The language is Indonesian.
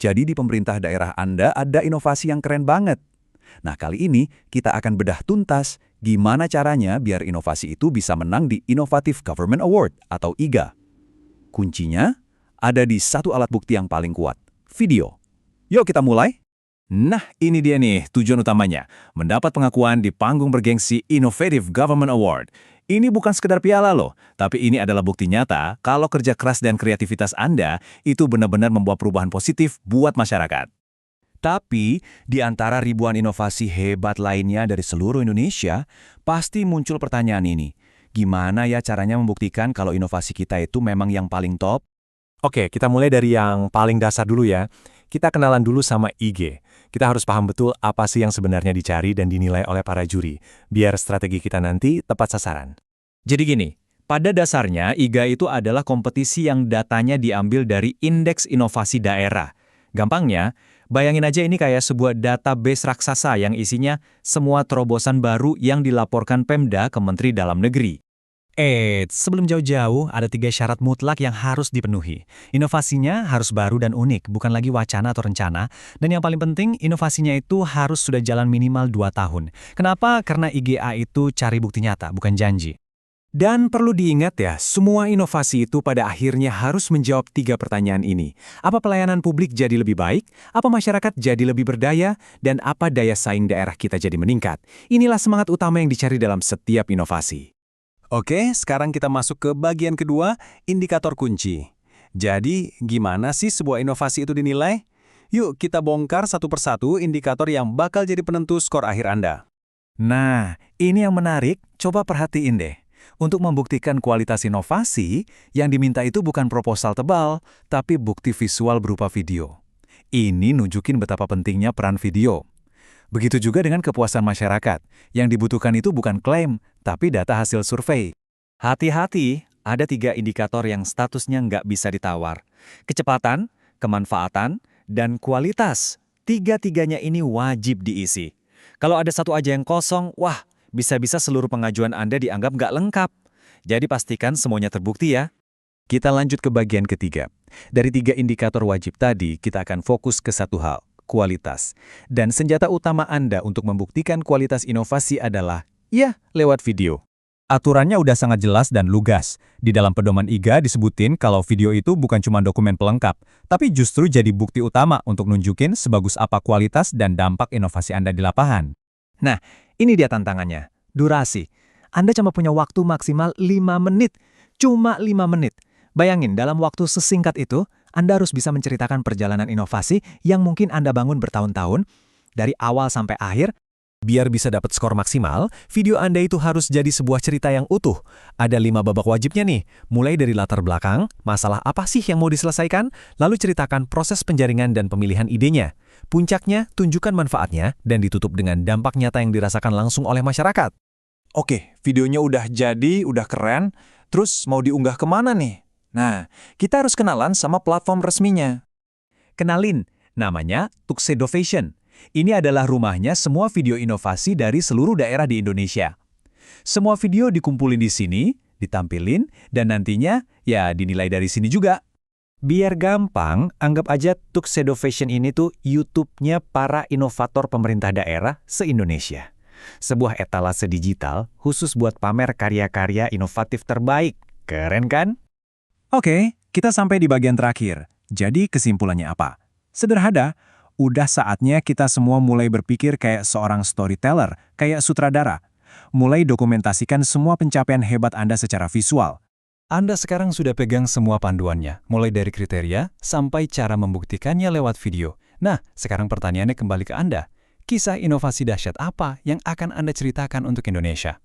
Jadi di pemerintah daerah Anda ada inovasi yang keren banget. Nah, kali ini kita akan bedah tuntas gimana caranya biar inovasi itu bisa menang di Innovative Government Award atau IGA. Kuncinya ada di satu alat bukti yang paling kuat, video. Yuk kita mulai. Nah, ini dia nih tujuan utamanya, mendapat pengakuan di panggung bergengsi Innovative Government Award. Ini bukan sekedar piala loh, tapi ini adalah bukti nyata kalau kerja keras dan kreativitas Anda itu benar-benar membawa perubahan positif buat masyarakat. Tapi, di antara ribuan inovasi hebat lainnya dari seluruh Indonesia, pasti muncul pertanyaan ini. Gimana ya caranya membuktikan kalau inovasi kita itu memang yang paling top? Oke, kita mulai dari yang paling dasar dulu ya. Kita kenalan dulu sama IG. Kita harus paham betul apa sih yang sebenarnya dicari dan dinilai oleh para juri, biar strategi kita nanti tepat sasaran. Jadi gini, pada dasarnya IGA itu adalah kompetisi yang datanya diambil dari Indeks Inovasi Daerah. Gampangnya, bayangin aja ini kayak sebuah database raksasa yang isinya semua terobosan baru yang dilaporkan Pemda ke Menteri Dalam Negeri. Sebelum jauh-jauh, ada 3 syarat mutlak yang harus dipenuhi. Inovasinya harus baru dan unik, bukan lagi wacana atau rencana. Dan yang paling penting, inovasinya itu harus sudah jalan minimal 2 tahun. Kenapa? Karena IGA itu cari bukti nyata, bukan janji. Dan perlu diingat ya, semua inovasi itu pada akhirnya harus menjawab 3 pertanyaan ini. Apa pelayanan publik jadi lebih baik? Apa masyarakat jadi lebih berdaya? Dan apa daya saing daerah kita jadi meningkat? Inilah semangat utama yang dicari dalam setiap inovasi. Oke, sekarang kita masuk ke bagian kedua, indikator kunci. Jadi, gimana sih sebuah inovasi itu dinilai? Yuk kita bongkar satu persatu indikator yang bakal jadi penentu skor akhir Anda. Nah, ini yang menarik, coba perhatiin deh. Untuk membuktikan kualitas inovasi, yang diminta itu bukan proposal tebal, tapi bukti visual berupa video. Ini nunjukin betapa pentingnya peran video. Begitu juga dengan kepuasan masyarakat. Yang dibutuhkan itu bukan klaim, tapi data hasil survei. Hati-hati, ada 3 indikator yang statusnya nggak bisa ditawar. Kecepatan, kemanfaatan, dan kualitas. 3-tiganya ini wajib diisi. Kalau ada satu aja yang kosong, wah, bisa-bisa seluruh pengajuan Anda dianggap nggak lengkap. Jadi pastikan semuanya terbukti ya. Kita lanjut ke bagian ketiga. Dari 3 indikator wajib tadi, kita akan fokus ke satu hal, kualitas. Dan senjata utama Anda untuk membuktikan kualitas inovasi adalah, ya, lewat video. Aturannya udah sangat jelas dan lugas. Di dalam pedoman IGA disebutin kalau video itu bukan cuma dokumen pelengkap, tapi justru jadi bukti utama untuk nunjukin sebagus apa kualitas dan dampak inovasi Anda di lapangan. Nah, ini dia tantangannya. Durasi. Anda cuma punya waktu maksimal 5 menit. Cuma 5 menit. Bayangin, dalam waktu sesingkat itu, Anda harus bisa menceritakan perjalanan inovasi yang mungkin Anda bangun bertahun-tahun, dari awal sampai akhir. Biar bisa dapat skor maksimal, video Anda itu harus jadi sebuah cerita yang utuh. Ada 5 babak wajibnya nih, mulai dari latar belakang, masalah apa sih yang mau diselesaikan, lalu ceritakan proses penjaringan dan pemilihan idenya. Puncaknya, tunjukkan manfaatnya, dan ditutup dengan dampak nyata yang dirasakan langsung oleh masyarakat. Oke, videonya udah jadi, udah keren, terus mau diunggah kemana nih? Nah, kita harus kenalan sama platform resminya. Kenalin, namanya Tuxedovation. Ini adalah rumahnya semua video inovasi dari seluruh daerah di Indonesia. Semua video dikumpulin di sini, ditampilin, dan nantinya ya dinilai dari sini juga. Biar gampang, anggap aja Tuxedovation ini tuh YouTube-nya para inovator pemerintah daerah se-Indonesia. Sebuah etalase digital khusus buat pamer karya-karya inovatif terbaik. Keren kan? Oke, kita sampai di bagian terakhir. Jadi kesimpulannya apa? Sederhana, udah saatnya kita semua mulai berpikir kayak seorang storyteller, kayak sutradara. Mulai dokumentasikan semua pencapaian hebat Anda secara visual. Anda sekarang sudah pegang semua panduannya, mulai dari kriteria sampai cara membuktikannya lewat video. Nah, sekarang pertanyaannya kembali ke Anda. Kisah inovasi dahsyat apa yang akan Anda ceritakan untuk Indonesia?